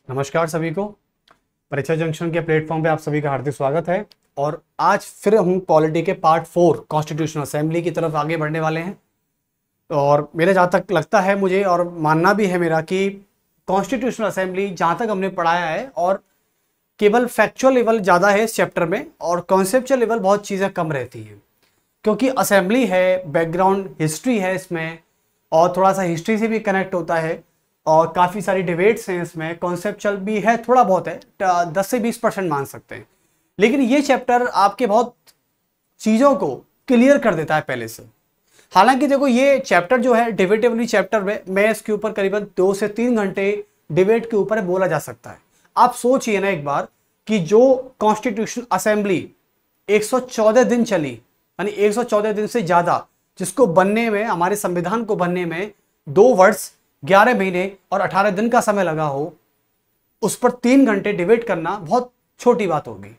नमस्कार सभी को। परीक्षा जंक्शन के प्लेटफॉर्म पे आप सभी का हार्दिक स्वागत है। और आज फिर हम पॉलिटी के पार्ट 4 कॉन्स्टिट्यूशनल असेंबली की तरफ आगे बढ़ने वाले हैं। और मेरे जहाँ तक लगता है मुझे और मानना भी है मेरा कि कॉन्स्टिट्यूशनल असेंबली जहाँ तक हमने पढ़ाया है और केवल फैक्चुअल लेवल ज़्यादा है इस चैप्टर में और कॉन्सेप्चुअल लेवल बहुत चीज़ें कम रहती हैं, क्योंकि असेंबली है, बैकग्राउंड हिस्ट्री है इसमें और थोड़ा सा हिस्ट्री से भी कनेक्ट होता है और काफ़ी सारी डिबेट्स हैं इसमें, कॉन्सेप्चुअल भी है, थोड़ा बहुत है, 10 से 20% मान सकते हैं। लेकिन ये चैप्टर आपके बहुत चीज़ों को क्लियर कर देता है पहले से। हालांकि देखो ये चैप्टर जो है डिबेटेबली चैप्टर में मैं इसके ऊपर करीबन 2 से 3 घंटे डिबेट के ऊपर बोला जा सकता है। आप सोचिए ना एक बार कि जो कॉन्स्टिट्यूशन असेंबली 114 दिन चली, यानी 114 दिन से ज्यादा, जिसको बनने में, हमारे संविधान को बनने में 2 वर्ष 11 महीने और 18 दिन का समय लगा हो, उस पर 3 घंटे डिबेट करना बहुत छोटी बात होगी।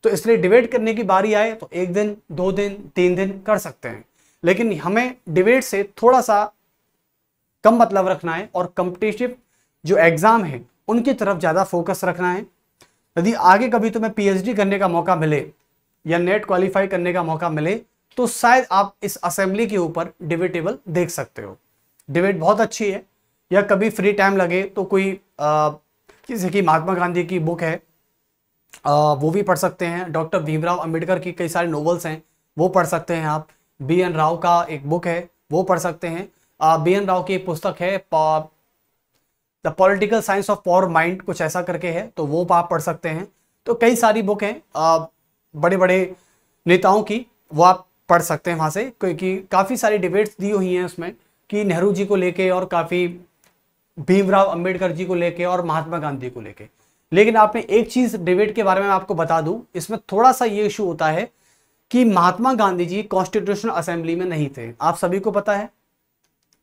तो इसलिए डिबेट करने की बारी आए तो 1 दिन, 2 दिन, 3 दिन कर सकते हैं, लेकिन हमें डिबेट से थोड़ा सा कम मतलब रखना है और कॉम्पिटिटिव जो एग्जाम है उनकी तरफ ज्यादा फोकस रखना है। यदि आगे कभी तुम्हें पीएचडी करने का मौका मिले या नेट क्वालिफाई करने का मौका मिले तो शायद आप इस असेंबली के ऊपर डिबेटेबल देख सकते हो। डिबेट बहुत अच्छी है, या कभी फ्री टाइम लगे तो कोई किसी की महात्मा गांधी की बुक है वो भी पढ़ सकते हैं। डॉक्टर भीमराव अंबेडकर की कई सारे नॉवेल्स हैं वो पढ़ सकते हैं आप। बी एन राव का एक बुक है वो पढ़ सकते हैं। बी एन राव की एक पुस्तक है the political science of power mind, कुछ ऐसा करके है, तो वो आप पढ़ सकते हैं। तो कई सारी बुक हैं बड़े बड़े नेताओं की, वो आप पढ़ सकते हैं वहाँ से, क्योंकि काफ़ी सारी डिबेट्स दी हुई हैं उसमें कि नेहरू जी को लेके और काफ़ी भीमराव अंबेडकर जी को लेके और महात्मा गांधी को लेके। लेकिन आपने एक चीज़ डिबेट के बारे में आपको बता दूं, इसमें थोड़ा सा ये इशू होता है कि महात्मा गांधी जी कॉन्स्टिट्यूशनल असेंबली में नहीं थे, आप सभी को पता है,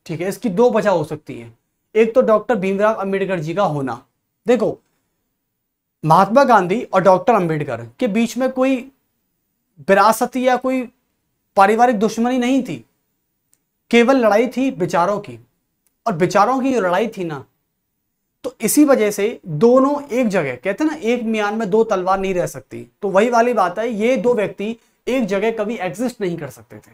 ठीक है। इसकी 2 वजह हो सकती है। एक तो डॉक्टर भीमराव अंबेडकर जी का होना। देखो, महात्मा गांधी और डॉक्टर अंबेडकर के बीच में कोई विरासती या कोई पारिवारिक दुश्मनी नहीं थी, केवल लड़ाई थी विचारों की। और विचारों की जो लड़ाई थी ना, तो इसी वजह से दोनों एक जगह, कहते हैं ना एक म्यान में 2 तलवार नहीं रह सकती, तो वही वाली बात है, ये 2 व्यक्ति एक जगह कभी एग्जिस्ट नहीं कर सकते थे।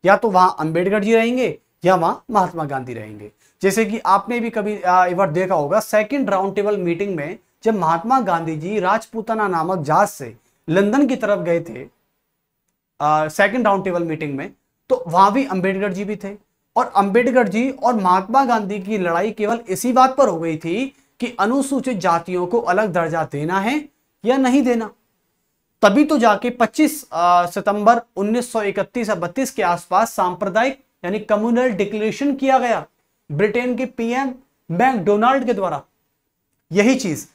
या तो वहां अंबेडकर जी रहेंगे या वहां महात्मा गांधी रहेंगे। जैसे कि आपने भी कभी एक बार देखा होगा, सेकंड राउंड टेबल मीटिंग में जब महात्मा गांधी जी राजपूताना नामक जहाज से लंदन की तरफ गए थे सेकंड राउंड टेबल मीटिंग में, तो वहां भी अंबेडकर जी भी थे। और अंबेडकर जी और महात्मा गांधी की लड़ाई केवल इसी बात पर हो गई थी कि अनुसूचित जातियों को अलग दर्जा देना है या नहीं देना। तभी तो जाके 25 सितंबर 1931 या 32 के आसपास सांप्रदायिक यानी कम्युनल डिक्लेरेशन किया गया ब्रिटेन के पीएम मैकडोनाल्ड के द्वारा। यही चीज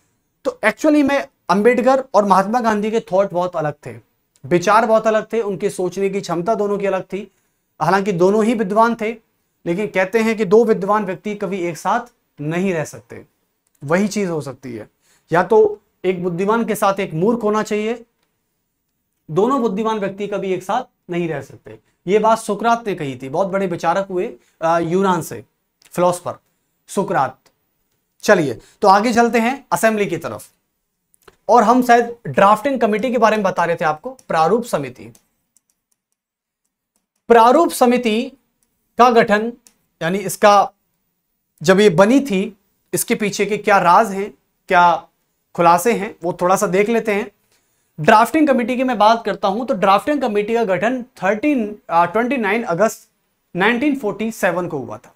तो एक्चुअली में अंबेडकर और महात्मा गांधी के थॉट बहुत अलग थे, विचार बहुत अलग थे, उनके सोचने की क्षमता दोनों की अलग थी। हालांकि दोनों ही विद्वान थे, लेकिन कहते हैं कि 2 विद्वान व्यक्ति कभी एक साथ नहीं रह सकते। वही चीज हो सकती है, या तो एक बुद्धिमान के साथ एक मूर्ख होना चाहिए, दोनों बुद्धिमान व्यक्ति कभी एक साथ नहीं रह सकते। ये बात सुकरात ने कही थी, बहुत बड़े विचारक हुए यूनान से, फिलोसफर सुकरात। चलिए तो आगे चलते हैं असेंबली की तरफ। और हम शायद ड्राफ्टिंग कमेटी के बारे में बता रहे थे आपको, प्रारूप समिति। प्रारूप समिति का गठन, यानी इसका जब ये बनी थी, इसके पीछे के क्या राज हैं, क्या खुलासे हैं, वो थोड़ा सा देख लेते हैं। ड्राफ्टिंग कमेटी की मैं बात करता हूं तो ड्राफ्टिंग कमेटी का गठन 29 अगस्त 1947 को हुआ था।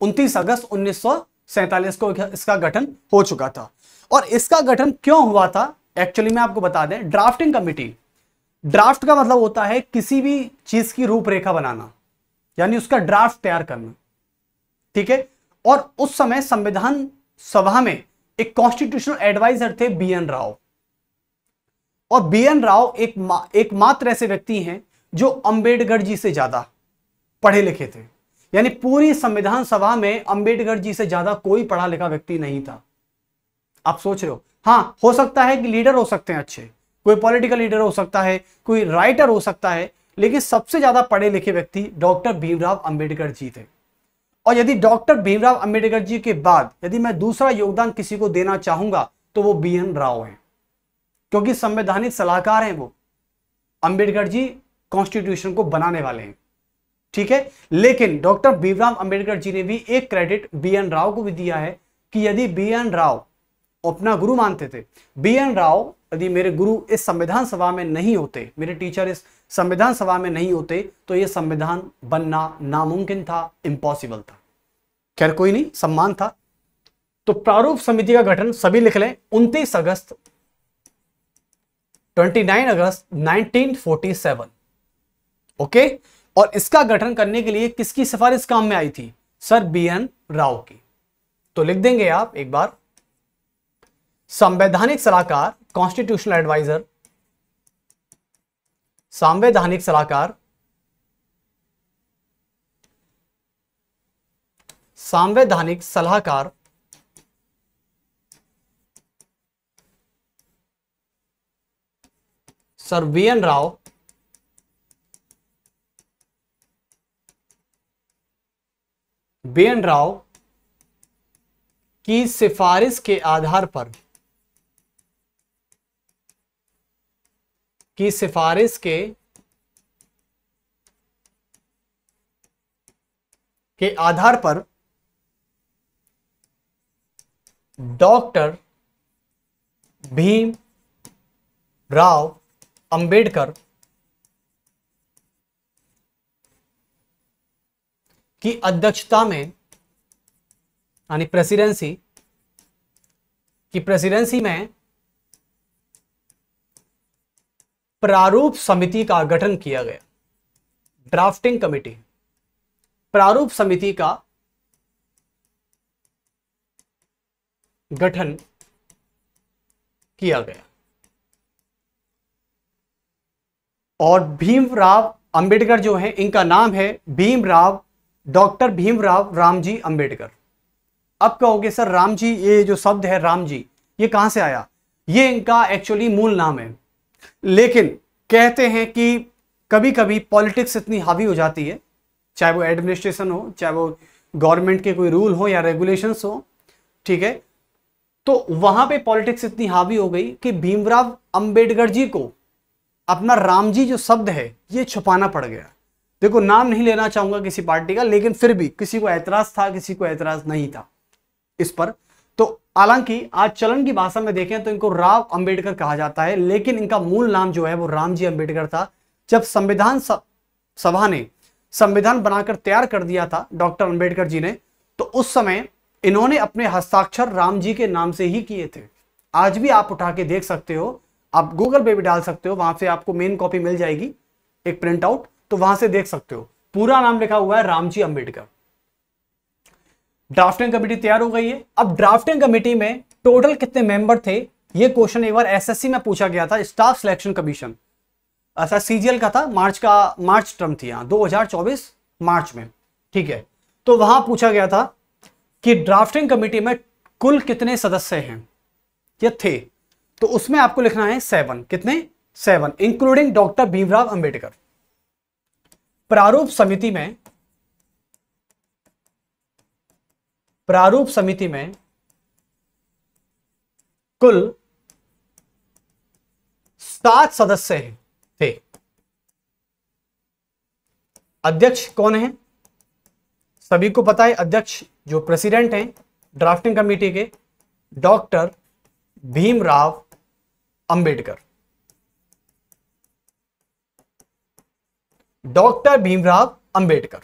29 अगस्त 1947 को इसका गठन हो चुका था। और इसका गठन क्यों हुआ था एक्चुअली मैं आपको बता दें। ड्राफ्टिंग कमेटी, ड्राफ्ट का मतलब होता है किसी भी चीज की रूपरेखा बनाना, यानी उसका ड्राफ्ट तैयार करना, ठीक है। और उस समय संविधान सभा में एक कॉन्स्टिट्यूशनल एडवाइजर थे बी एन राव। और बी एन राव एकमात्र ऐसे व्यक्ति हैं जो अंबेडकर जी से ज्यादा पढ़े लिखे थे, यानी पूरी संविधान सभा में अंबेडकर जी से ज्यादा कोई पढ़ा लिखा व्यक्ति नहीं था। आप सोच रहे हो, हाँ हो सकता है कि लीडर हो सकते हैं अच्छे, कोई पॉलिटिकल लीडर हो सकता है, कोई राइटर हो सकता है, लेकिन सबसे ज्यादा पढ़े लिखे व्यक्ति डॉक्टर भीमराव अंबेडकर जी थे। और यदि डॉक्टर भीमराव अंबेडकर जी के बाद यदि मैं दूसरा योगदान किसी को देना चाहूंगा तो वो BN राव हैं, क्योंकि संवैधानिक सलाहकार हैं वो। अंबेडकर जी कॉन्स्टिट्यूशन को बनाने वाले हैं, ठीक है। लेकिन डॉक्टर भीमराव अंबेडकर जी ने भी एक क्रेडिट BN राव को भी दिया है कि यदि BN राव अपना गुरु मानते थे, BN राव यदि मेरे गुरु इस संविधान सभा में नहीं होते, मेरे टीचर इस संविधान सभा में नहीं होते, तो यह संविधान बनना नामुमकिन था, इम्पॉसिबल था। खैर कोई नहीं, सम्मान था। तो प्रारूप समिति का गठन सभी लिख लें 29 अगस्त 1947, ओके। और इसका गठन करने के लिए किसकी सिफारिश काम में आई थी? सर BN राव की। तो लिख देंगे आप एक बार, संवैधानिक सलाहकार, कॉन्स्टिट्यूशनल एडवाइजर, संवैधानिक सलाहकार, संवैधानिक सलाहकार sir BN Rao, BN Rao की सिफारिश के आधार पर, की सिफारिश के आधार पर डॉक्टर भीम राव अंबेडकर की अध्यक्षता में, यानी प्रेसिडेंसी में प्रारूप समिति का गठन किया गया। ड्राफ्टिंग कमेटी, प्रारूप समिति का गठन किया गया। और भीमराव अंबेडकर जो है, इनका नाम है भीमराव, डॉक्टर भीमराव रामजी अंबेडकर। अब कहोगे सर रामजी, ये जो शब्द है रामजी, ये कहां से आया? ये इनका एक्चुअली मूल नाम है, लेकिन कहते हैं कि कभी कभी पॉलिटिक्स इतनी हावी हो जाती है, चाहे वो एडमिनिस्ट्रेशन हो, चाहे वो गवर्नमेंट के कोई रूल हो या रेगुलेशंस हो, ठीक है। तो वहां पे पॉलिटिक्स इतनी हावी हो गई कि भीमराव अंबेडकर जी को अपना रामजी जो शब्द है ये छुपाना पड़ गया। देखो, नाम नहीं लेना चाहूंगा किसी पार्टी का, लेकिन फिर भी किसी को ऐतराज था, किसी को ऐतराज नहीं था इस पर। तो हालांकि आज चलन की भाषा में देखें तो इनको राव अंबेडकर कहा जाता है, लेकिन इनका मूल नाम जो है वो रामजी अंबेडकर था। जब संविधान सभा ने संविधान बनाकर तैयार कर दिया था डॉक्टर अंबेडकर जी ने, तो उस समय इन्होंने अपने हस्ताक्षर रामजी के नाम से ही किए थे। आज भी आप उठा के देख सकते हो, आप गूगल पे भी डाल सकते हो, वहां से आपको मेन कॉपी मिल जाएगी, एक प्रिंट आउट, तो वहां से देख सकते हो, पूरा नाम लिखा हुआ है रामजी अंबेडकर। ड्राफ्टिंग कमेटी तैयार हो गई है। अब ड्राफ्टिंग कमेटी में टोटल कितने मेंबर थे, ये क्वेश्चन एक बार SSC में पूछा गया था, स्टाफ सिलेक्शन कमीशन, ऐसा CGL का था, मार्च टर्म थी यहां 2024 मार्च में, ठीक है। तो वहां पूछा गया था कि ड्राफ्टिंग कमेटी में कुल कितने सदस्य हैं या थे, तो उसमें आपको लिखना है 7। कितने? 7, इंक्लूडिंग डॉक्टर भीमराव अंबेडकर। प्रारूप समिति में कुल 7 सदस्य थे। अध्यक्ष कौन है? सभी को पता है, अध्यक्ष जो प्रेसिडेंट हैं ड्राफ्टिंग कमेटी के, डॉक्टर भीमराव अंबेडकर। डॉक्टर भीमराव अंबेडकर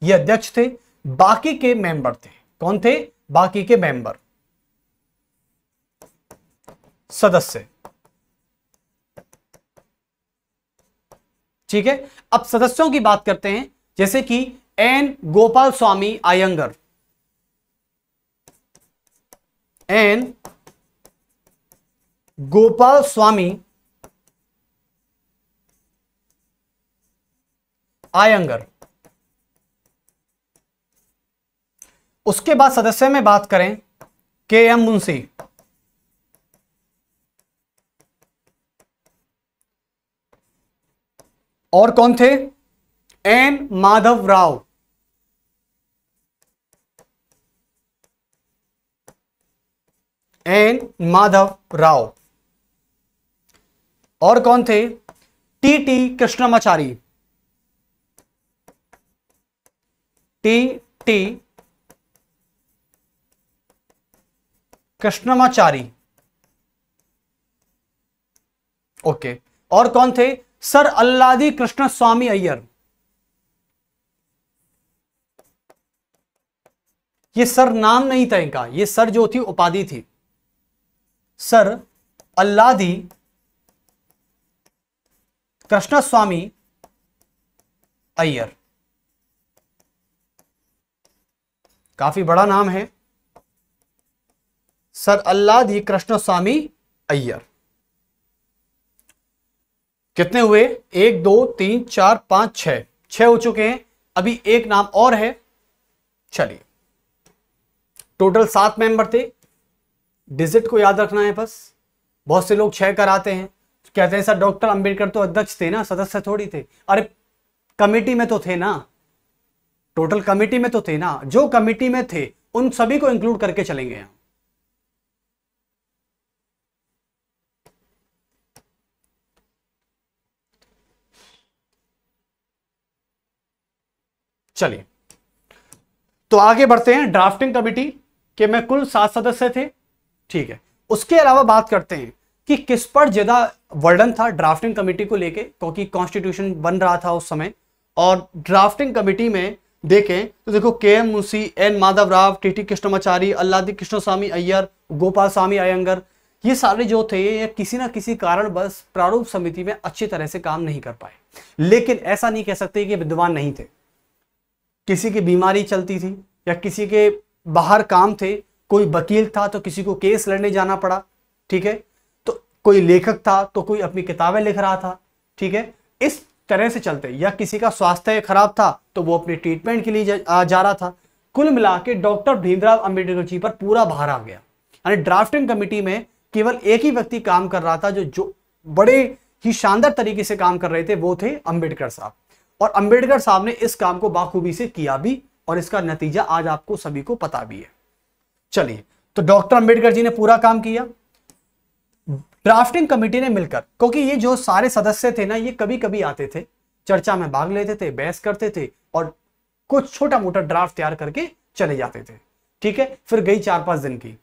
ये अध्यक्ष थे। बाकी के मेंबर थे, कौन थे? बाकी के मेंबर, सदस्य, ठीक है। अब सदस्यों की बात करते हैं, जैसे कि N गोपाल स्वामी अयंगर, N गोपाल स्वामी अयंगर। उसके बाद सदस्य में बात करें KM मुंशी, और कौन थे? N Madhav Rao, N Madhav Rao. और कौन थे? T T Krishnamachari. T T Krishnamachari. Okay. और कौन थे? Sir Alladi Krishnaswami Iyer. ये सर नाम नहीं था इनका, ये सर जो थी उपाधि थी। सर अल्लादी कृष्ण स्वामी अय्यर, काफी बड़ा नाम है, सर अल्लादी कृष्ण स्वामी अय्यर। कितने हुए? 1 2 3 4 5 6, 6 हो चुके हैं। अभी एक नाम और है। चलिए, टोटल 7 मेंबर थे। डिजिट को याद रखना है बस। बहुत से लोग 6 कराते हैं, कहते हैं सर डॉक्टर अंबेडकर तो अध्यक्ष थे ना, सदस्य थोड़ी थे। अरे कमेटी में तो थे ना, टोटल कमेटी में तो थे ना। जो कमेटी में थे उन सभी को इंक्लूड करके चलेंगे हम। चलिए, तो आगे बढ़ते हैं। ड्राफ्टिंग कमेटी के में कुल 7 सदस्य थे। ठीक है, उसके अलावा बात करते हैं कि किस पर ज्यादा वर्डन था ड्राफ्टिंग कमेटी को लेके, क्योंकि कॉन्स्टिट्यूशन बन रहा था उस समय। और ड्राफ्टिंग कमेटी में देखें तो देखो, K M Munshi, N Madhav Rao, T T Krishnamachari, Alladi Krishnaswami Ayyar, Gopalaswami Ayyangar, ये सारे जो थे ये किसी ना किसी कारण बस प्रारूप समिति में अच्छी तरह से काम नहीं कर पाए। लेकिन ऐसा नहीं कह सकते कि विद्वान नहीं थे। किसी की बीमारी चलती थी या किसी के बाहर काम थे, कोई वकील था तो किसी को केस लड़ने जाना पड़ा, ठीक है, तो कोई लेखक था तो कोई अपनी किताबें लिख रहा था, ठीक है, इस तरह से चलते। या किसी का स्वास्थ्य खराब था तो वो अपने ट्रीटमेंट के लिए जा रहा था। कुल मिला के डॉक्टर भीमराव अंबेडकर जी पर पूरा भार आ गया। यानी ड्राफ्टिंग कमेटी में केवल एक ही व्यक्ति काम कर रहा था जो बड़े ही शानदार तरीके से काम कर रहे थे, वो थे अंबेडकर साहब। और अंबेडकर साहब ने इस काम को बाखूबी से किया भी, और इसका नतीजा आज आपको सभी को पता भी है। चलिए, तो डॉक्टर अंबेडकर जी ने पूरा काम किया। ड्राफ्टिंग कमेटी ने मिलकर, क्योंकि ये जो सारे सदस्य थे ना, ये कभी कभी आते थे, चर्चा में भाग लेते थे, बहस करते थे और कुछ छोटा मोटा ड्राफ्ट तैयार करके चले जाते थे, ठीक है। फिर गई 4-5 दिन की,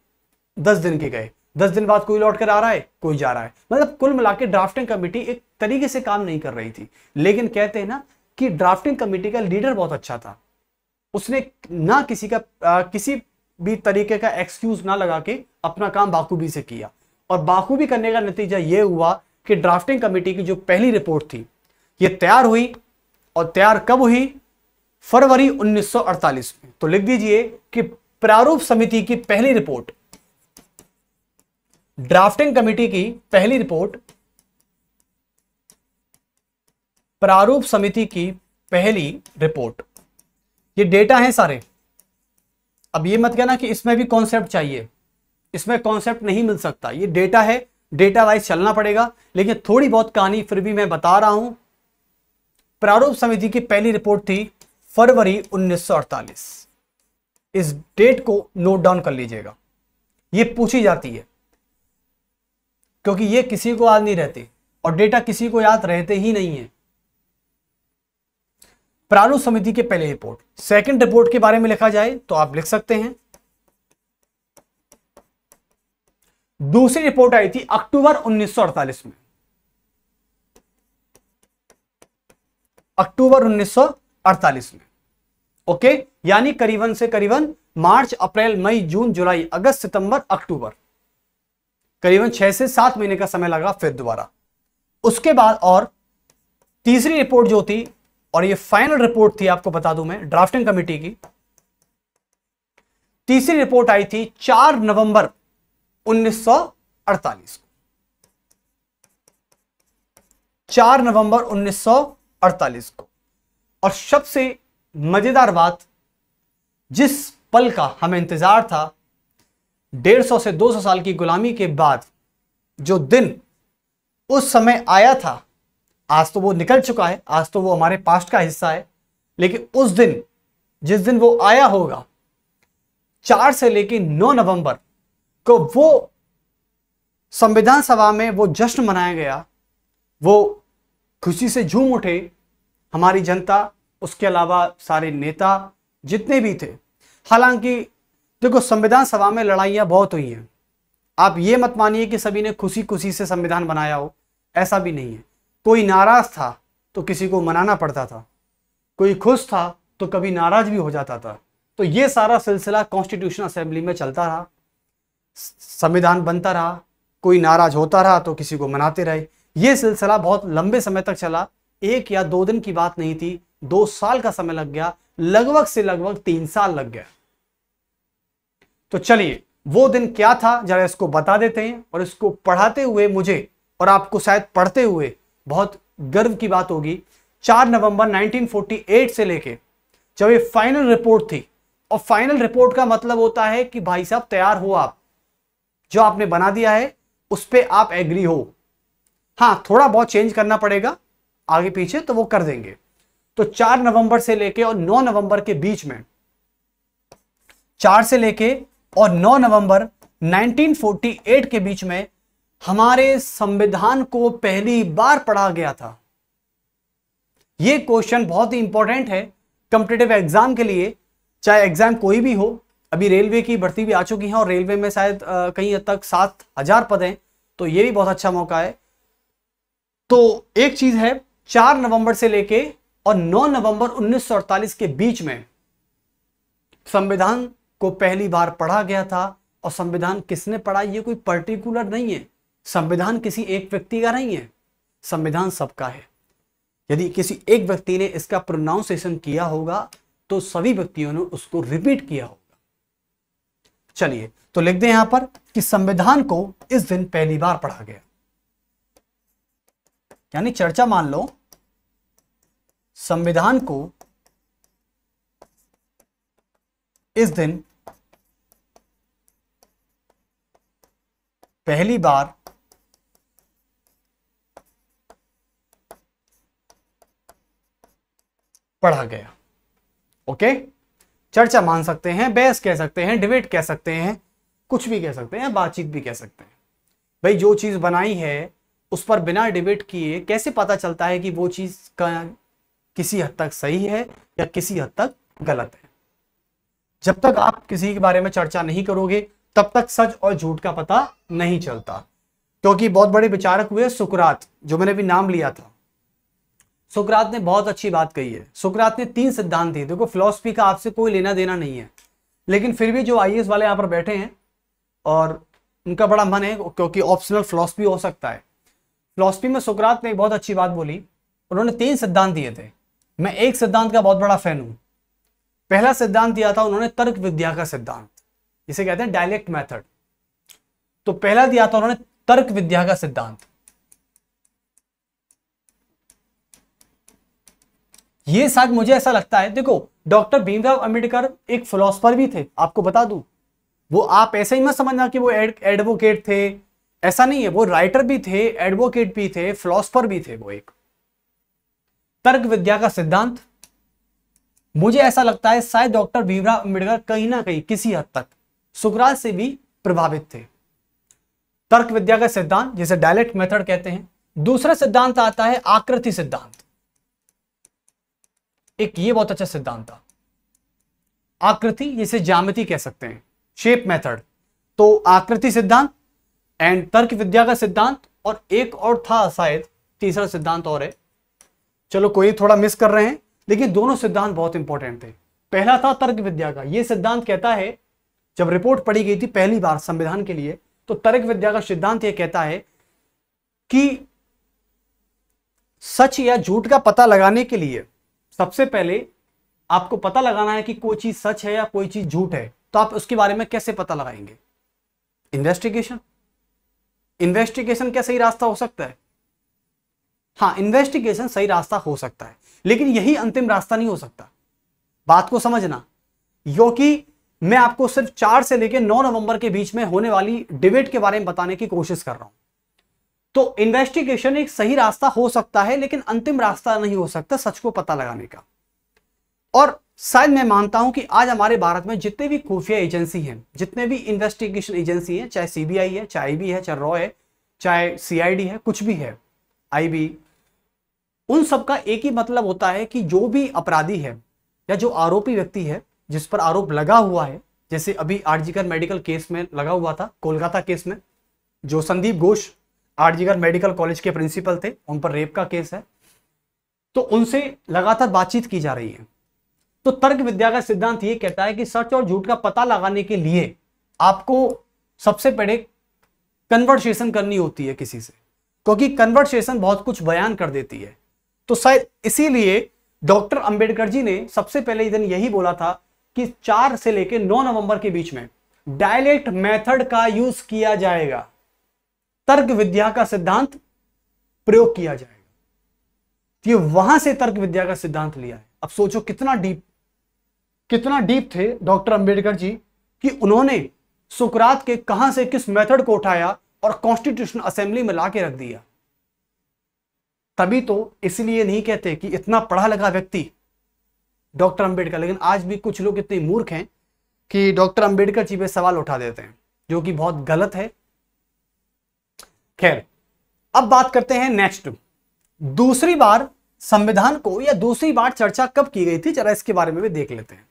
10 दिन की गए, 10 दिन बाद कोई लौट कर आ रहा है, कोई जा रहा है। मतलब कुल मिला के ड्राफ्टिंग कमेटी एक तरीके से काम नहीं कर रही थी। लेकिन कहते हैं ना कि ड्राफ्टिंग कमेटी का लीडर बहुत अच्छा था। उसने ना किसी भी तरीके का एक्सक्यूज ना लगा के अपना काम बाखूबी से किया। और बाखूबी करने का नतीजा यह हुआ कि ड्राफ्टिंग कमेटी की जो पहली रिपोर्ट थी ये तैयार हुई। और तैयार कब हुई? फरवरी 1948 में। तो लिख दीजिए कि प्रारूप समिति की पहली रिपोर्ट, ड्राफ्टिंग कमेटी की पहली रिपोर्ट, प्रारूप समिति की पहली रिपोर्ट, ये डेटा है सारे। अब ये मत कहना कि इसमें भी कॉन्सेप्ट चाहिए, इसमें कॉन्सेप्ट नहीं मिल सकता, ये डेटा है, डेटा वाइज चलना पड़ेगा। लेकिन थोड़ी बहुत कहानी फिर भी मैं बता रहा हूं। प्रारूप समिति की पहली रिपोर्ट थी फरवरी 1948। इस डेट को नोट डाउन कर लीजिएगा, ये पूछी जाती है, क्योंकि ये किसी को याद नहीं रहती और डेटा किसी को याद रहते ही नहीं है। प्रारूप समिति की पहली रिपोर्ट। सेकंड रिपोर्ट के बारे में लिखा जाए तो आप लिख सकते हैं, दूसरी रिपोर्ट आई थी अक्टूबर 1948 में, अक्टूबर 1948 में। ओके, यानी करीबन से करीबन मार्च, अप्रैल, मई, जून, जुलाई, अगस्त, सितंबर, अक्टूबर, करीबन 6 से 7 महीने का समय लगा फिर दोबारा। उसके बाद और तीसरी रिपोर्ट जो थी, और ये फाइनल रिपोर्ट थी, आपको बता दूं मैं, ड्राफ्टिंग कमेटी की तीसरी रिपोर्ट आई थी 4 नवंबर 1948 को। 4 नवंबर 1948 को। और सबसे मजेदार बात, जिस पल का हमें इंतजार था, 150 से 200 साल की गुलामी के बाद जो दिन उस समय आया था, आज तो वो निकल चुका है, आज तो वो हमारे पास्ट का हिस्सा है। लेकिन उस दिन, जिस दिन वो आया होगा, 4 से लेकर 9 नवंबर को, वो संविधान सभा में वो जश्न मनाया गया, वो खुशी से झूम उठे हमारी जनता, उसके अलावा सारे नेता जितने भी थे। हालांकि देखो, संविधान सभा में लड़ाइयां बहुत हुई हैं, आप ये मत मानिए कि सभी ने खुशी खुशी से संविधान बनाया हो, ऐसा भी नहीं है। कोई नाराज था तो किसी को मनाना पड़ता था, कोई खुश था तो कभी नाराज भी हो जाता था। तो ये सारा सिलसिला कॉन्स्टिट्यूशन असेंबली में चलता रहा, संविधान बनता रहा, कोई नाराज होता रहा तो किसी को मनाते रहे। ये सिलसिला बहुत लंबे समय तक चला, 1 या 2 दिन की बात नहीं थी, 2 साल का समय लग गया, लगभग से लगभग 3 साल लग गया। तो चलिए, वो दिन क्या था जरा इसको बता देते हैं, और इसको पढ़ाते हुए मुझे और आपको शायद पढ़ते हुए बहुत गर्व की बात होगी। 4 नवंबर 1948 से लेके जब ये फाइनल रिपोर्ट थी, और फाइनल रिपोर्ट का मतलब होता है कि भाई साहब तैयार हो, आप जो आपने बना दिया है उस पे आप एग्री हो, हाँ थोड़ा बहुत चेंज करना पड़ेगा आगे पीछे तो वो कर देंगे। तो 4 नवंबर से लेके और 9 नवंबर के बीच में, 4 से लेके और 9 नवंबर 1948 के बीच में हमारे संविधान को पहली बार पढ़ा गया था। यह क्वेश्चन बहुत ही इंपॉर्टेंट है कॉम्पिटिटिव एग्जाम के लिए, चाहे एग्जाम कोई भी हो। अभी रेलवे की भर्ती भी आ चुकी है और रेलवे में शायद कहीं हद तक 7,000 पद हैं, तो यह भी बहुत अच्छा मौका है। तो एक चीज है, 4 नवंबर से लेके और 9 नवंबर 1948 के बीच में संविधान को पहली बार पढ़ा गया था। और संविधान किसने पढ़ा, ये कोई पर्टिकुलर नहीं है, संविधान किसी एक व्यक्ति का नहीं है, संविधान सबका है। यदि किसी एक व्यक्ति ने इसका प्रोनाउंसिएशन किया होगा तो सभी व्यक्तियों ने उसको रिपीट किया होगा। चलिए, तो लिख दें यहां पर कि संविधान को इस दिन पहली बार पढ़ा गया, यानी चर्चा मान लो, संविधान को इस दिन पहली बार पढ़ा गया। ओके, चर्चा मान सकते हैं, बहस कह सकते हैं, डिबेट कह सकते हैं, कुछ भी कह सकते हैं, बातचीत भी कह सकते हैं। भाई जो चीज बनाई है उस पर बिना डिबेट किए कैसे पता चलता है कि वो चीज किसी हद तक सही है या किसी हद तक गलत है। जब तक आप किसी के बारे में चर्चा नहीं करोगे तब तक सच और झूठ का पता नहीं चलता। क्योंकि बहुत बड़े विचारक हुए सुकरात, जो मैंने भी नाम लिया था, सुकरात ने बहुत अच्छी बात कही है। सुकरात ने 3 सिद्धांत दिए। देखो, फिलॉसफी का आपसे कोई लेना देना नहीं है, लेकिन फिर भी जो आईएएस वाले यहाँ पर बैठे हैं और उनका बड़ा मन है, क्योंकि ऑप्शनल फिलॉसफी हो सकता है। फिलॉसफी में सुकरात ने एक बहुत अच्छी बात बोली, उन्होंने 3 सिद्धांत दिए थे। मैं एक सिद्धांत का बहुत बड़ा फैन हूं। पहला सिद्धांत दिया था उन्होंने तर्क विद्या का सिद्धांत, जिसे कहते हैं डायलेक्ट मेथड। तो पहला दिया था उन्होंने तर्क विद्या का सिद्धांत। ये शायद मुझे ऐसा लगता है, देखो डॉक्टर भीमराव अंबेडकर एक फिलोसफर भी थे, आपको बता दूं। वो आप ऐसे ही मत समझना कि वो एडवोकेट थे, ऐसा नहीं है। वो राइटर भी थे, एडवोकेट भी थे, फिलोसफर भी थे। वो एक तर्क विद्या का सिद्धांत, मुझे ऐसा लगता है शायद डॉक्टर भीमराव अंबेडकर कहीं ना कहीं किसी हद तक सुकरात से भी प्रभावित थे। तर्क विद्या का सिद्धांत, जिसे डायलेक्ट मेथड कहते हैं। दूसरा सिद्धांत आता है आकृति सिद्धांत। एक ये बहुत अच्छा सिद्धांत था, आकृति, जिसे ज्यामिति कह सकते हैं, शेप मेथड। तो आकृति सिद्धांत एंड तर्क विद्या का सिद्धांत, और एक और था शायद तीसरा सिद्धांत और है, चलो कोई थोड़ा मिस कर रहे हैं, लेकिन दोनों सिद्धांत बहुत इंपॉर्टेंट थे। पहला था तर्क विद्या का। यह सिद्धांत कहता है, जब रिपोर्ट पढ़ी गई थी पहली बार संविधान के लिए, तो तर्क विद्या का सिद्धांत यह कहता है कि सच या झूठ का पता लगाने के लिए सबसे पहले आपको पता लगाना है कि कोई चीज सच है या कोई चीज झूठ है। तो आप उसके बारे में कैसे पता लगाएंगे? इन्वेस्टिगेशन। इन्वेस्टिगेशन क्या सही रास्ता हो सकता है? हाँ, इन्वेस्टिगेशन सही रास्ता हो सकता है, लेकिन यही अंतिम रास्ता नहीं हो सकता। बात को समझना, क्योंकि मैं आपको सिर्फ 4 से लेकर 9 नवंबर के बीच में होने वाली डिबेट के बारे में बताने की कोशिश कर रहा हूं। तो इन्वेस्टिगेशन एक सही रास्ता हो सकता है, लेकिन अंतिम रास्ता नहीं हो सकता सच को पता लगाने का। और शायद मैं मानता हूं कि आज हमारे भारत में जितने भी खुफिया एजेंसी हैं, जितने भी इन्वेस्टिगेशन एजेंसी हैं, चाहे सीबीआई है, चाहे आईबी है, चाहे रॉ है, चाहे सीआईडी है, कुछ भी है, आईबी, उन सब का एक ही मतलब होता है कि जो भी अपराधी है या जो आरोपी व्यक्ति है जिस पर आरोप लगा हुआ है, जैसे अभी आरजीकर मेडिकल केस में लगा हुआ था, कोलकाता केस में जो संदीप घोष आरजीकर मेडिकल कॉलेज के प्रिंसिपल थे, उन पर रेप का केस है, तो उनसे लगातार बातचीत की जा रही है। तो तर्क विद्या का सिद्धांत ये कहता है कि सच और झूठ का पता लगाने के लिए आपको सबसे पहले कन्वर्सेशन करनी होती है किसी से, क्योंकि कन्वर्सेशन बहुत कुछ बयान कर देती है। तो शायद इसीलिए डॉक्टर अंबेडकर जी ने सबसे पहले दिन यही बोला था कि 4 से लेकर 9 नवंबर के बीच में डायलेक्ट मेथड का यूज किया जाएगा, तर्क विद्या का सिद्धांत प्रयोग किया जाएगा। तो ये वहां से तर्क विद्या का सिद्धांत लिया है। अब सोचो कितना डीप थे डॉक्टर अंबेडकर जी कि उन्होंने सुकरात के कहां से किस मेथड को उठाया और कॉन्स्टिट्यूशन असेंबली में लाके रख दिया। तभी तो इसलिए नहीं कहते कि इतना पढ़ा लिखा व्यक्ति डॉक्टर अंबेडकर, लेकिन आज भी कुछ लोग इतने मूर्ख हैं कि डॉक्टर अंबेडकर जी पे सवाल उठा देते हैं, जो कि बहुत गलत है। खैर, अब बात करते हैं नेक्स्ट, दूसरी बार संविधान को या दूसरी बार चर्चा कब की गई थी, जरा इसके बारे में भी देख लेते हैं।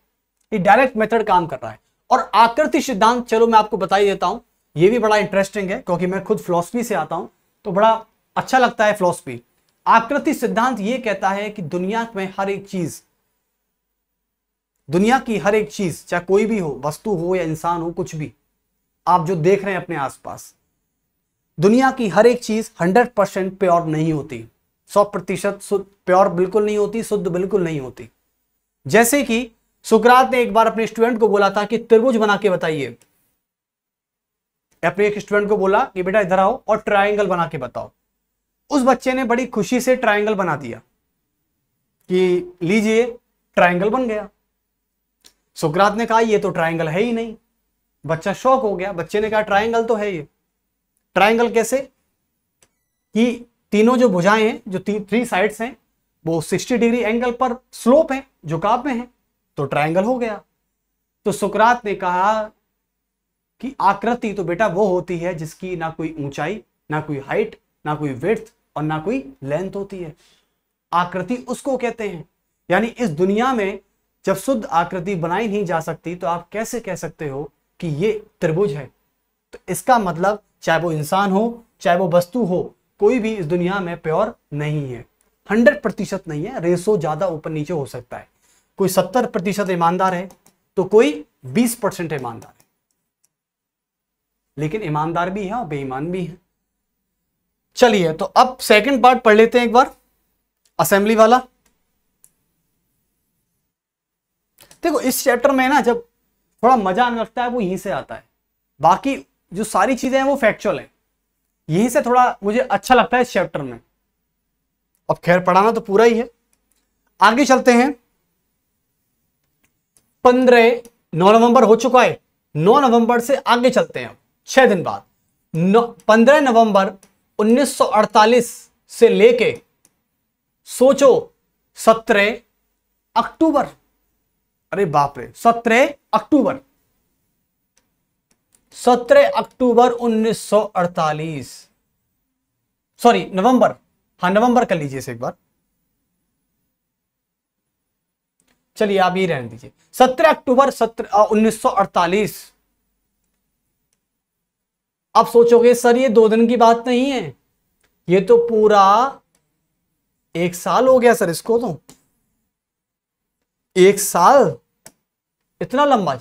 ये डायरेक्ट मेथड काम कर रहा है। और आकृति सिद्धांत, चलो मैं आपको बता ही देता हूं, ये भी बड़ा इंटरेस्टिंग है क्योंकि मैं खुद फिलॉसफी से आता हूं तो बड़ा अच्छा लगता है फिलॉसफी। आकृति सिद्धांत ये कहता है कि दुनिया में हर एक चीज, दुनिया की हर एक चीज, चाहे कोई भी हो, वस्तु हो या इंसान हो, कुछ भी आप जो देख रहे हैं अपने आसपास, दुनिया की हर एक चीज 100% प्योर नहीं होती, 100% प्योर बिल्कुल नहीं होती, शुद्ध बिल्कुल नहीं होती। जैसे कि सुकरात ने एक बार अपने स्टूडेंट को बोला था कि त्रिभुज बना के बताइए, अपने एक स्टूडेंट को बोला कि बेटा इधर आओ और ट्रायंगल बना के बताओ। उस बच्चे ने बड़ी खुशी से ट्रायंगल बना दिया कि लीजिए ट्रायंगल बन गया। सुकरात ने कहा ये तो ट्रायंगल है ही नहीं। बच्चा शॉक हो गया, बच्चे ने कहा ट्रायंगल तो है ये। ट्रायंगल कैसे? कि तीनों जो भुजाएं हैं, जो 3 साइड्स हैं, वो 60 डिग्री एंगल पर स्लोप है, झुकाव में है, तो ट्रायंगल हो गया। तो सुकरात ने कहा कि आकृति तो बेटा वो होती है जिसकी ना कोई ऊंचाई, ना कोई हाइट, ना कोई विड्थ और ना कोई लेंथ होती है। आकृति उसको कहते हैं। यानी इस दुनिया में जब शुद्ध आकृति बनाई नहीं जा सकती तो आप कैसे कह सकते हो कि ये त्रिभुज है? तो इसका मतलब चाहे वो इंसान हो, चाहे वो वस्तु हो, कोई भी इस दुनिया में प्योर नहीं है, 100% नहीं है। रेशो ज्यादा ऊपर नीचे हो सकता है। कोई 70% ईमानदार है तो कोई 20% ईमानदार है, लेकिन ईमानदार भी है और बेईमान भी है। चलिए, तो अब सेकंड पार्ट पढ़ लेते हैं एक बार, असेंबली वाला। देखो इस चैप्टर में ना जब थोड़ा मजा आने लगता है वो यहीं से आता है। बाकी जो सारी चीजें हैं वो फैक्चुअल है, यहीं से थोड़ा मुझे अच्छा लगता है इस चैप्टर में। अब खैर पढ़ाना तो पूरा ही है, आगे चलते हैं। 9 नवंबर हो चुका है, 9 नवंबर से आगे चलते हैं। 6 दिन बाद 15 नवंबर 1948 से लेके सोचो 17 अक्टूबर, अरे बाप रे, 17 अक्टूबर 1948, सॉरी नवंबर, हाँ नवंबर कर लीजिए इसे एक बार। चलिए आप ये रहने दीजिए, 17 अक्टूबर 1948। आप सोचोगे सर ये 2 दिन की बात नहीं है, ये तो पूरा 1 साल हो गया सर इसको। तो 1 साल इतना लंबा?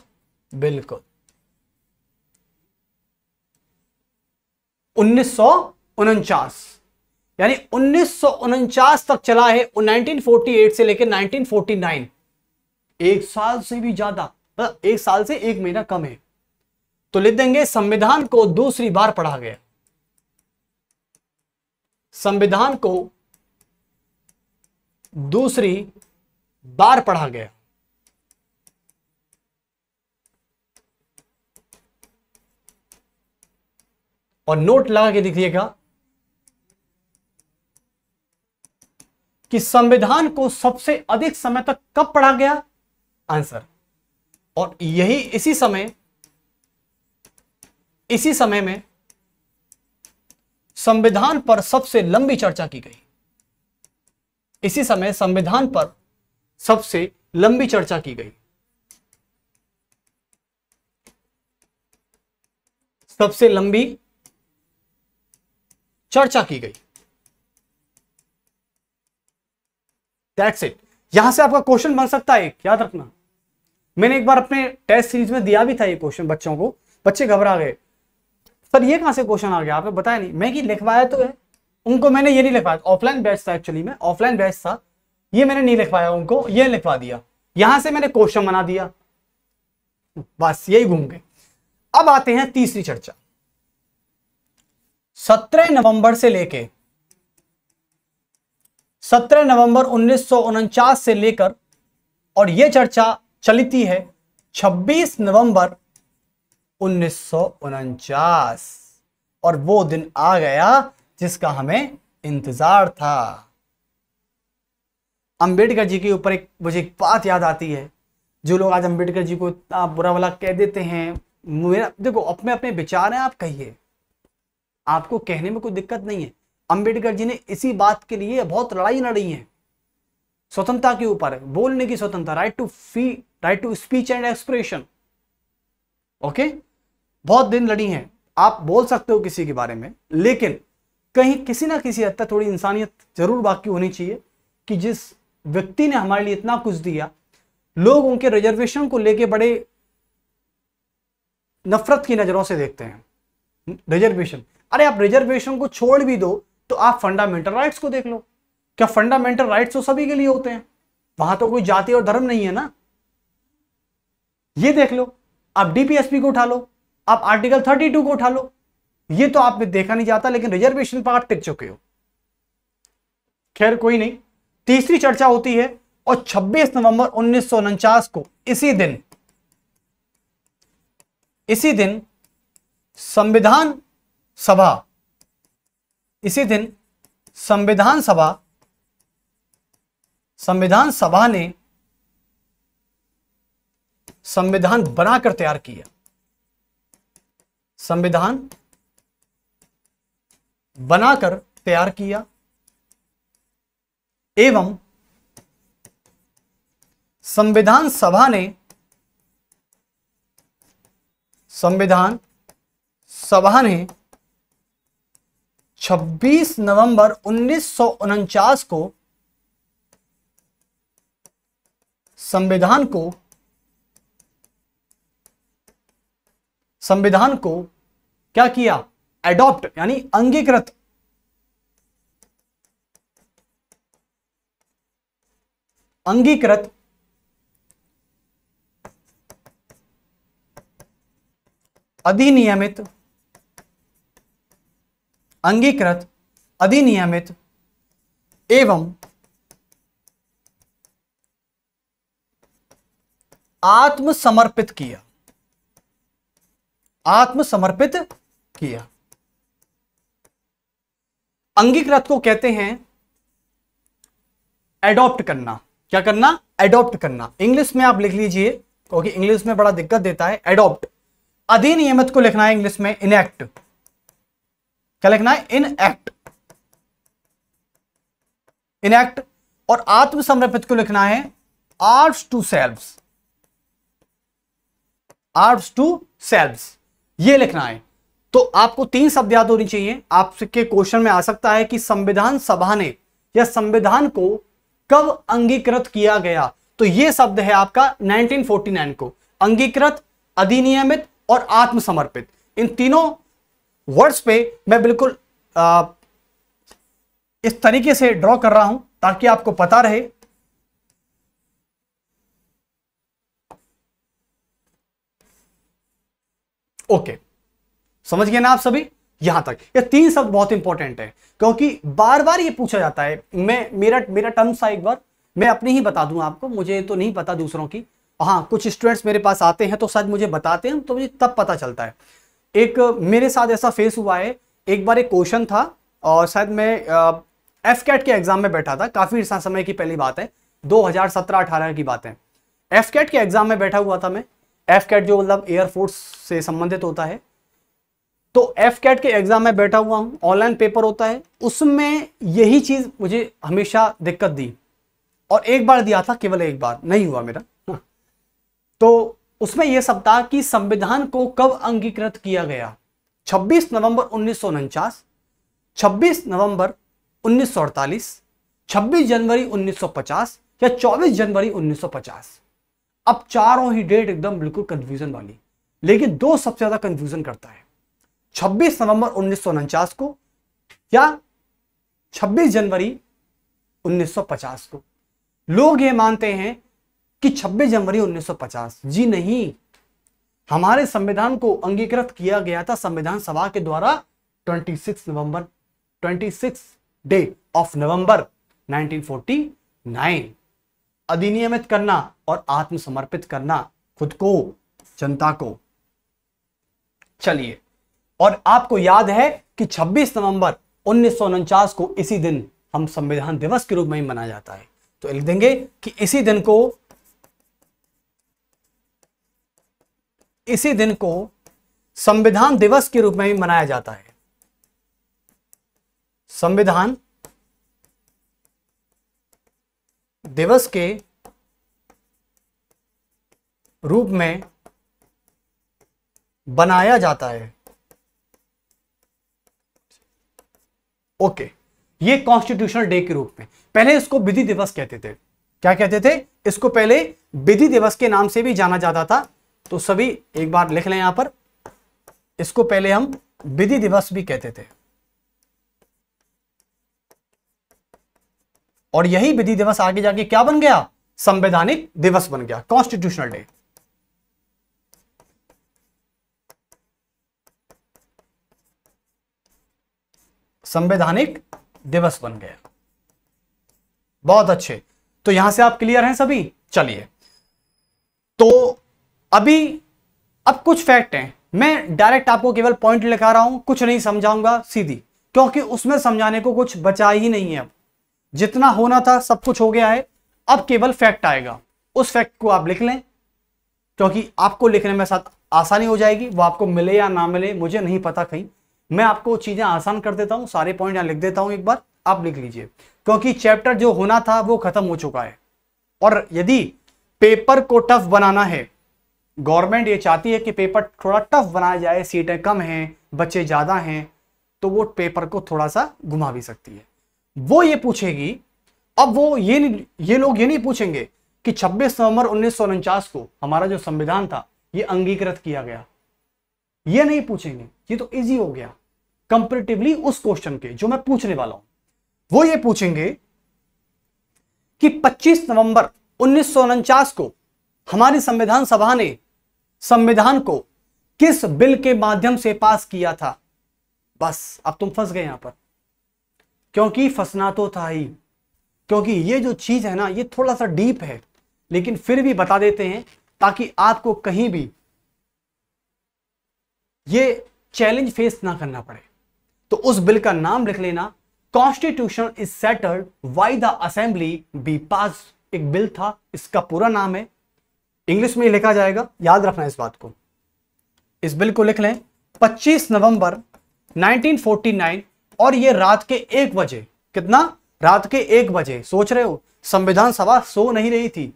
बिल्कुल, 1949, यानी 1949 तक चला है, 1948 से लेकर 1949, 1 साल से भी ज्यादा, मतलब 1 साल से 1 महीना कम है। तो लिख देंगे संविधान को दूसरी बार पढ़ा गया, संविधान को दूसरी बार पढ़ा गया। और नोट लगा के देखिएगा कि संविधान को सबसे अधिक समय तक कब पढ़ा गया, आंसर। और यही इसी समय में संविधान पर सबसे लंबी चर्चा की गई। इसी समय संविधान पर सबसे लंबी चर्चा की गई। सबसे लंबी चर्चा की गई। That's it. यहां से आपका क्वेश्चन बन सकता है, याद रखना। मैंने एक बार अपने टेस्ट सीरीज में दिया भी था ये क्वेश्चन बच्चों को, बच्चे घबरा गए, सर ये कहां से क्वेश्चन आ गया, आपने बताया नहीं। मैं कि लिखवाया तो है उनको, मैंने ये नहीं लिखवाया, ऑफलाइन बैच था एक्चुअली में, ऑफलाइन बैच था, ये मैंने नहीं लिखवाया उनको, ये लिखवा दिया, यहां से मैंने क्वेश्चन बना दिया, बस यही घूम गए। अब आते हैं तीसरी चर्चा। 17 नवंबर से लेके 17 नवंबर 1949 से लेकर, और यह चर्चा चलती है 26 नवंबर 1949, और वो दिन आ गया जिसका हमें इंतजार था। अंबेडकर जी के ऊपर मुझे एक बात याद आती है। जो लोग आज अंबेडकर जी को इतना बुरा भला कह देते हैं, मेरा देखो अपने अपने विचार हैं, आप कहिए, आपको कहने में कोई दिक्कत नहीं है। अंबेडकर जी ने इसी बात के लिए बहुत लड़ाई लड़ी है, स्वतंत्रता के ऊपर, बोलने की स्वतंत्रता, right to speech and expression. Okay, बहुत दिन लड़ी हैं। आप बोल सकते हो किसी के बारे में, लेकिन कहीं किसी ना किसी हद तक थोड़ी इंसानियत जरूर बाकी होनी चाहिए कि जिस व्यक्ति ने हमारे लिए इतना कुछ दिया, लोग उनके रिजर्वेशन को लेके बड़े नफरत की नजरों से देखते हैं। रिजर्वेशन, अरे आप रिजर्वेशन को छोड़ भी दो तो आप फंडामेंटल राइट्स को देख लो। क्या फंडामेंटल राइट्स तो सभी के लिए होते हैं? वहां तो कोई जाति और धर्म नहीं है ना। ये देख लो, आप डीपीएसपी को उठा लो, आप आर्टिकल 32 को उठा लो, ये तो आप में देखा नहीं जाता, लेकिन रिजर्वेशन पर आप टिक चुके हो। खैर कोई नहीं, तीसरी चर्चा होती है, और 26 नवंबर 1949 को इसी दिन संविधान सभा, इसी दिन संविधान सभा ने संविधान बनाकर तैयार किया। संविधान बनाकर तैयार किया, एवं संविधान सभा ने 26 नवंबर 1949 को संविधान को क्या किया? एडॉप्ट, यानी अंगीकृत। अंगीकृत, अधिनियमित एवं आत्मसमर्पित किया। अंगीकृत को कहते हैं एडॉप्ट करना। क्या करना? एडॉप्ट करना। इंग्लिश में आप लिख लीजिए, क्योंकि इंग्लिश में बड़ा दिक्कत देता है। एडॉप्ट। अधिनियमित को लिखना है इंग्लिश में इनएक्ट। क्या लिखना है? इनएक्ट। और आत्मसमर्पित को लिखना है आर्म्स टू सेल्व्स। ये लिखना है। तो आपको 3 शब्द याद होनी चाहिए। आपके क्वेश्चन में आ सकता है कि संविधान सभा ने या संविधान को कब अंगीकृत किया गया, तो ये शब्द है आपका 1949 को। अंगीकृत, अधिनियमित और आत्मसमर्पित, इन तीनों वर्ड्स पे मैं बिल्कुल इस तरीके से ड्रॉ कर रहा हूं ताकि आपको पता रहे। ओके, समझ गए ना आप सभी? यहां तक ये 3 शब्द बहुत इंपॉर्टेंट है, क्योंकि बार बार ये पूछा जाता है। मेरा टर्म सा एक बार मैं अपनी ही बता दूं आपको, मुझे तो नहीं पता दूसरों की। हाँ, कुछ स्टूडेंट्स मेरे पास आते हैं तो शायद मुझे बताते हैं, तो मुझे तब पता चलता है। एक मेरे साथ ऐसा फेस हुआ है, एक बार एक क्वेश्चन था और शायद मैं एफकेट के एग्जाम में बैठा था, काफी समय की पहली बात है, 2017-18 की बात है। एफकेट के एग्जाम में बैठा हुआ था मैं। एफकेट जो मतलब एयरफोर्स से संबंधित होता है, तो एफ कैट के एग्जाम में बैठा हुआ हूं, ऑनलाइन पेपर होता है, उसमें यही चीज मुझे हमेशा दिक्कत दी, और एक बार दिया था, केवल एक बार, नहीं हुआ मेरा। तो उसमें यह सब था कि संविधान को कब अंगीकृत किया गया, 26 नवंबर 1949, 26 नवंबर 1948, 26 जनवरी 1950 या 24 जनवरी 1950। अब चारों ही डेट एकदम बिल्कुल कंफ्यूजन वाली, लेकिन दो सबसे ज्यादा कंफ्यूजन करता है, 26 नवंबर 1949 को या 26 जनवरी 1950 को। लोग ये मानते हैं कि 26 जनवरी 1950, जी नहीं, हमारे संविधान को अंगीकृत किया गया था संविधान सभा के द्वारा 26 डे ऑफ नवंबर 1949। अधिनियमित करना और आत्मसमर्पित करना खुद को, जनता को। चलिए, और आपको याद है कि 26 नवंबर 1949 को इसी दिन हम संविधान दिवस के रूप में ही मनाया जाता है। तो लिख देंगे कि इसी दिन को संविधान दिवस के रूप में ही मनाया जाता है। संविधान दिवस के रूप में बनाया जाता है। ओके, ये कॉन्स्टिट्यूशनल डे के रूप में। पहले इसको विधि दिवस कहते थे। क्या कहते थे? इसको पहले विधि दिवस के नाम से भी जाना जाता था। तो सभी एक बार लिख लें यहां पर, इसको पहले हम विधि दिवस भी कहते थे, और यही विधि दिवस आगे जाके क्या बन गया? संवैधानिक दिवस बन गया, कॉन्स्टिट्यूशनल डे। संवैधानिक दिवस बन गया। बहुत अच्छे, तो यहां से आप क्लियर हैं सभी? चलिए, तो अब कुछ फैक्ट हैं, मैं डायरेक्ट आपको केवल पॉइंट लिखा रहा हूं, कुछ नहीं समझाऊंगा सीधी, क्योंकि उसमें समझाने को कुछ बचा ही नहीं है। अब जितना होना था सब कुछ हो गया है, अब केवल फैक्ट आएगा, उस फैक्ट को आप लिख लें, क्योंकि आपको लिखने में साथ आसानी हो जाएगी। वो आपको मिले या ना मिले मुझे नहीं पता, कहीं मैं आपको चीजें आसान कर देता हूं, सारे पॉइंट यहां लिख देता हूं, एक बार आप लिख लीजिए, क्योंकि चैप्टर जो होना था वो खत्म हो चुका है। और यदि पेपर को टफ बनाना है, गवर्नमेंट ये चाहती है कि पेपर थोड़ा टफ बनाया जाए, सीटें कम हैं, बच्चे ज्यादा हैं, तो वो पेपर को थोड़ा सा घुमा भी सकती है। वो ये पूछेगी, अब वो ये लोग ये नहीं पूछेंगे कि 26 नवंबर 1949 को हमारा जो संविधान था ये अंगीकृत किया गया, ये नहीं पूछेंगे। ये तो इजी हो गया कंपैरेटिवली उस क्वेश्चन के जो मैं पूछने वाला हूं। वो ये पूछेंगे कि 25 नवंबर 1949 को हमारी संविधान सभा ने संविधान को किस बिल के माध्यम से पास किया था। बस अब तुम फंस गए यहां पर, क्योंकि फंसना तो था ही, क्योंकि ये जो चीज है ना ये थोड़ा सा डीप है, लेकिन फिर भी बता देते हैं ताकि आपको कहीं भी ये चैलेंज फेस ना करना पड़े। तो उस बिल का नाम लिख लेना, constitution is settled by the assembly be pass. एक बिल था, इसका पूरा नाम है, इंग्लिश में ही लिखा जाएगा, याद रखना इस बात को। इस बिल को लिख लें 25 नवंबर 1949, और ये रात के 1 बजे, कितना? रात के 1 बजे। सोच रहे हो संविधान सभा सो नहीं रही थी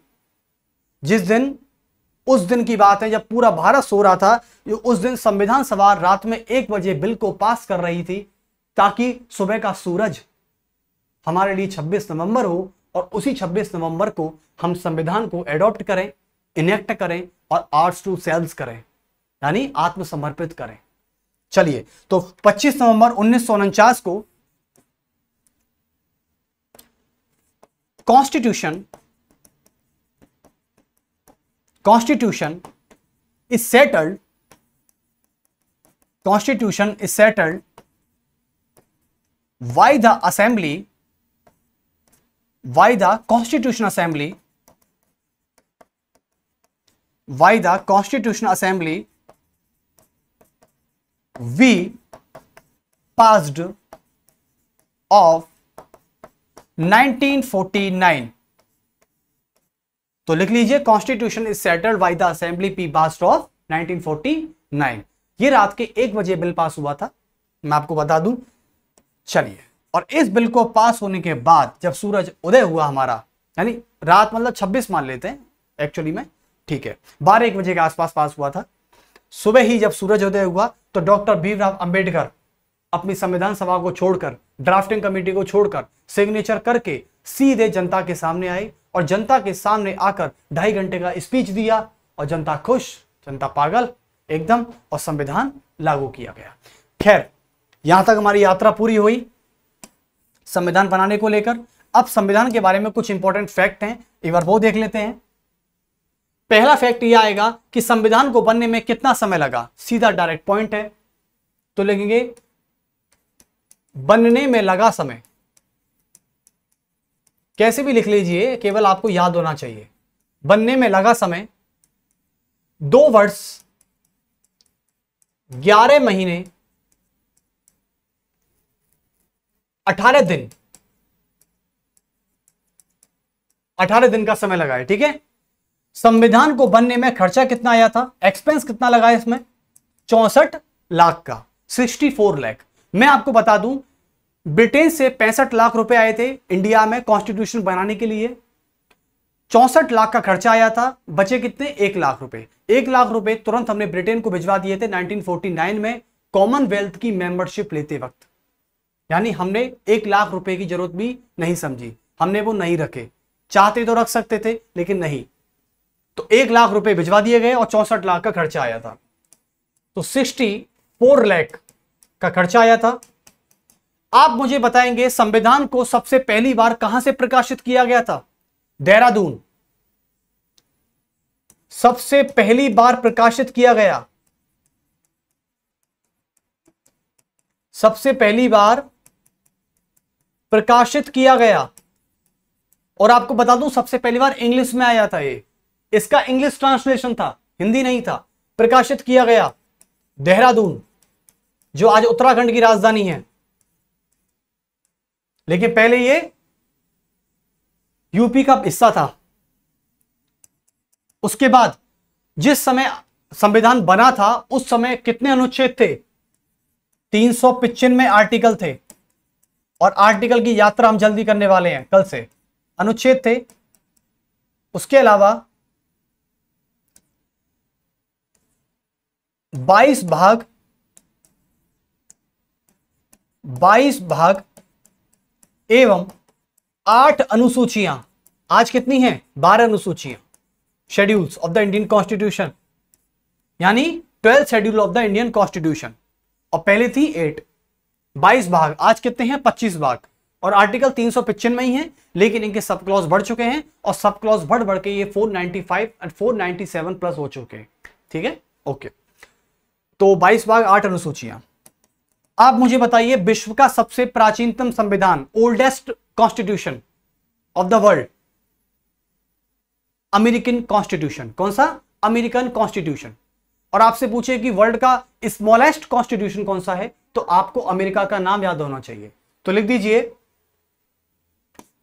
जिस दिन, उस दिन की बात है जब पूरा भारत सो रहा था, उस दिन संविधान सभा रात में 1 बजे बिल को पास कर रही थी, ताकि सुबह का सूरज हमारे लिए 26 नवंबर हो, और उसी 26 नवंबर को हम संविधान को एडॉप्ट करें, इनेक्ट करें और आर्ट्स टू सेल्स करें, यानी आत्मसमर्पित करें। चलिए, तो 25 नवंबर 1949 को constitution is settled by the assembly, by the constitutional assembly we passed of 1949। तो लिख लीजिए, constitution is settled by the assembly P passed of 1949। ये रात के 1 बजे बिल पास हुआ था, मैं आपको बता दूं। चलिए, और इस बिल को पास होने के बाद जब सूरज उदय हुआ हमारा, यानी रात मतलब 26 मान लेते हैं एक्चुअली में, ठीक है, 12-1 बजे के आसपास पास हुआ था। सुबह ही जब सूरज उदय हुआ तो डॉक्टर भीमराव अंबेडकर अपनी संविधान सभा को छोड़कर, ड्राफ्टिंग कमेटी को छोड़कर, सिग्नेचर करके सीधे जनता के सामने आए और जनता के सामने आकर 2.5 घंटे का स्पीच दिया और जनता खुश, जनता पागल एकदम, और संविधान लागू किया गया। खैर, यहां तक हमारी यात्रा पूरी हुई संविधान बनाने को लेकर। अब संविधान के बारे में कुछ इंपॉर्टेंट फैक्ट हैं, एक बार वो देख लेते हैं। पहला फैक्ट यह आएगा कि संविधान को बनने में कितना समय लगा, सीधा डायरेक्ट पॉइंट है, तो लिखेंगे बनने में लगा समय। कैसे भी लिख लीजिए, केवल आपको याद होना चाहिए। बनने में लगा समय 2 वर्ष 11 महीने 18 दिन, 18 दिन का समय लगा है, ठीक है। संविधान को बनने में खर्चा कितना आया था, एक्सपेंस कितना लगा है इसमें, 64 लाख का, 64 लाख। मैं आपको बता दूं, ब्रिटेन से 65 लाख रुपए आए थे इंडिया में कॉन्स्टिट्यूशन बनाने के लिए, 64 लाख का खर्चा आया था, बचे कितने, 1 लाख रुपए। 1 लाख रुपए तुरंत हमने ब्रिटेन को भिजवा दिए थे 1949 में कॉमनवेल्थ की मेंबरशिप लेते वक्त, यानी हमने 1 लाख रुपए की जरूरत भी नहीं समझी, हमने वो नहीं रखे, चाहते तो रख सकते थे लेकिन नहीं, तो 1 लाख रुपए भिजवा दिए गए और 64 लाख का खर्चा आया था, तो 64 लाख का खर्चा आया था। आप मुझे बताएंगे संविधान को सबसे पहली बार कहां से प्रकाशित किया गया था, देहरादून सबसे पहली बार प्रकाशित किया गया, सबसे पहली बार प्रकाशित किया गया। और आपको बता दूं सबसे पहली बार इंग्लिश में आया था ये, इसका इंग्लिश ट्रांसलेशन था, हिंदी नहीं था। प्रकाशित किया गया देहरादून, जो आज उत्तराखंड की राजधानी है, लेकिन पहले ये यूपी का हिस्सा था। उसके बाद जिस समय संविधान बना था उस समय कितने अनुच्छेद थे, 395 आर्टिकल थे, और आर्टिकल की यात्रा हम जल्दी करने वाले हैं कल से। अनुच्छेद थे, उसके अलावा 22 भाग एवं 8 अनुसूचियां, आज कितनी हैं, 12 अनुसूचियां, schedules of the Indian constitution, यानी 12th schedule of the Indian constitution, और पहले थी 8। 22 भाग, आज कितने हैं, 25 भाग, और आर्टिकल 395 में ही है, लेकिन इनके सब क्लॉज बढ़ चुके हैं, और सब क्लॉज बढ़ के ये 495 और 497 प्लस हो चुके हैं, ठीक है, ओके। तो 22 भाग 8 अनुसूचियां। आप मुझे बताइए विश्व का सबसे प्राचीनतम संविधान, oldest constitution of the world, American constitution, कौन सा, अमेरिकन कॉन्स्टिट्यूशन। और आपसे पूछे कि वर्ल्ड का स्मॉलेस्ट कॉन्स्टिट्यूशन कौन सा है, तो आपको अमेरिका का नाम याद होना चाहिए, तो लिख दीजिए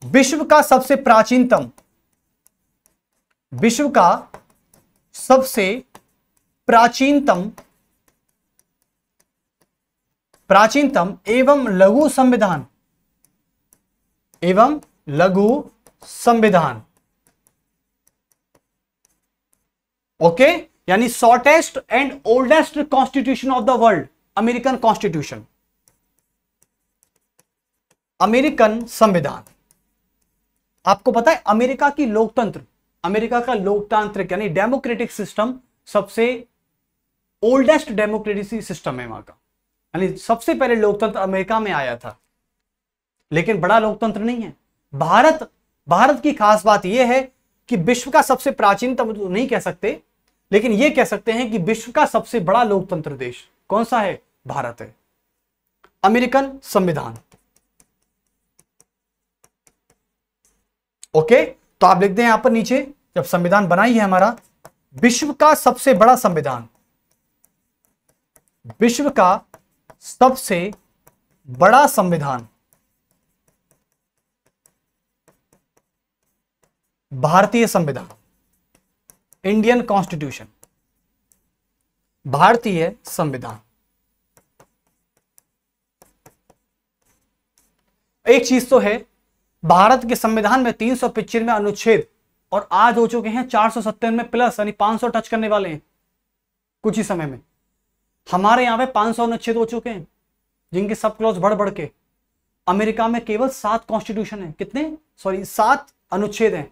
विश्व का सबसे प्राचीनतम, विश्व का सबसे प्राचीनतम एवं लघु संविधान, एवं लघु संविधान, ओके, यानी shortest and oldest constitution of the world, American constitution, American संविधान। आपको पता है अमेरिका की लोकतंत्र, अमेरिका का लोकतांत्रिक यानी डेमोक्रेटिक सिस्टम सबसे ओल्डेस्ट डेमोक्रेसी सिस्टम है वहां का, यानी सबसे पहले लोकतंत्र अमेरिका में आया था, लेकिन बड़ा लोकतंत्र नहीं है। भारत की खास बात यह है कि विश्व का सबसे प्राचीनतम तो नहीं कह सकते, लेकिन यह कह सकते हैं कि विश्व का सबसे बड़ा लोकतंत्र देश कौन सा है, भारत है। अमेरिकन संविधान, ओके, तो आप लिख दें यहां पर नीचे, जब संविधान बना ही है हमारा, विश्व का सबसे बड़ा संविधान, विश्व का सबसे बड़ा संविधान भारतीय संविधान, इंडियन कॉन्स्टिट्यूशन। भारतीय संविधान। एक चीज तो है, भारत के संविधान में 395 अनुच्छेद और आज हो चुके हैं 497 प्लस, यानी 500 टच करने वाले हैं कुछ ही समय में। हमारे यहां पे 500 अनुच्छेद हो चुके हैं, जिनके सब क्लॉज बढ़ बढ़ के। अमेरिका में केवल 7 कॉन्स्टिट्यूशन है, कितने, सॉरी 7 अनुच्छेद हैं।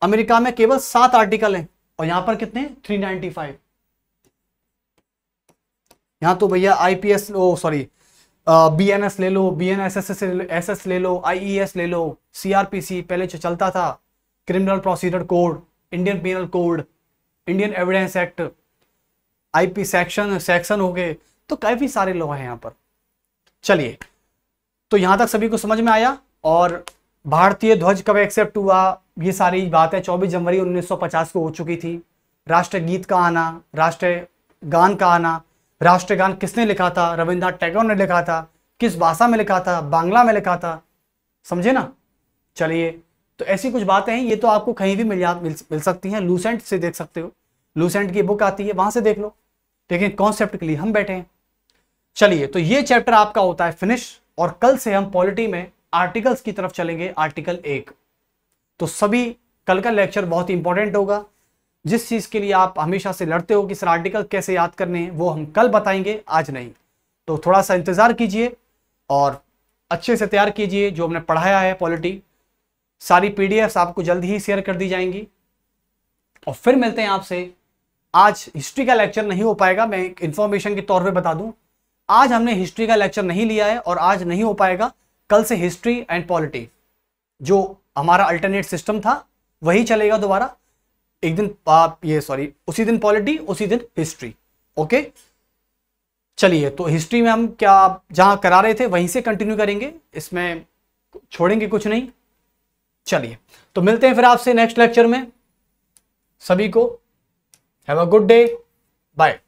अमेरिका में केवल 7 आर्टिकल हैं और यहां पर कितने, 395। यहां तो भैया आईपीएस, ओ सॉरी बीएनएस ले लो, बीएनएसएस ले लो, आईईएस ले लो, सीआरपीसी पहले जो चलता था, criminal procedure code, Indian penal code, Indian evidence act, IP section हो गए, तो काफी सारे लोग हैं यहां पर। चलिए, तो यहां तक सभी को समझ में आया। और भारतीय ध्वज कब एक्सेप्ट हुआ, ये सारी बातें 24 जनवरी 1950 को हो चुकी थी। राष्ट्रगीत का आना, राष्ट्रगान का आना, राष्ट्रगान किसने लिखा था, रविन्द्रनाथ टैगोर ने लिखा था। किस भाषा में लिखा था, बांग्ला में लिखा था, समझे ना। चलिए, तो ऐसी कुछ बातें हैं, ये तो आपको कहीं भी मिल सकती हैं। लूसेंट से देख सकते हो, लूसेंट की बुक आती है, वहां से देख लो। लेकिन कॉन्सेप्ट के लिए हम बैठे हैं। चलिए, तो ये चैप्टर आपका होता है फिनिश, और कल से हम पॉलिटी में आर्टिकल्स की तरफ चलेंगे, आर्टिकल 1। तो सभी कल का लेक्चर बहुत ही इंपॉर्टेंट होगा। जिस चीज के लिए आप हमेशा से लड़ते हो कि सर आर्टिकल कैसे याद करने हैं, वो हम कल बताएंगे, आज नहीं। तो थोड़ा सा इंतजार कीजिए और अच्छे से तैयार कीजिए। जो हमने पढ़ाया है पॉलिटी, सारी पीडीएफ्स आपको जल्द ही शेयर कर दी जाएंगी। और फिर मिलते हैं आपसे। आज हिस्ट्री का लेक्चर नहीं हो पाएगा, मैं एक इंफॉर्मेशन के तौर पे बता दूं, आज हमने हिस्ट्री का लेक्चर नहीं लिया है और आज नहीं हो पाएगा। कल से हिस्ट्री एंड पॉलिटी, जो हमारा अल्टरनेट सिस्टम था, वही चलेगा दोबारा। एक दिन उसी दिन पॉलिटी, उसी दिन हिस्ट्री। ओके, चलिए, तो हिस्ट्री में हम क्या जहां करा रहे थे वहीं से कंटिन्यू करेंगे, इसमें छोड़ेंगे कुछ नहीं। चलिए, तो मिलते हैं फिर आपसे नेक्स्ट लेक्चर में। सभी को have a good day, bye.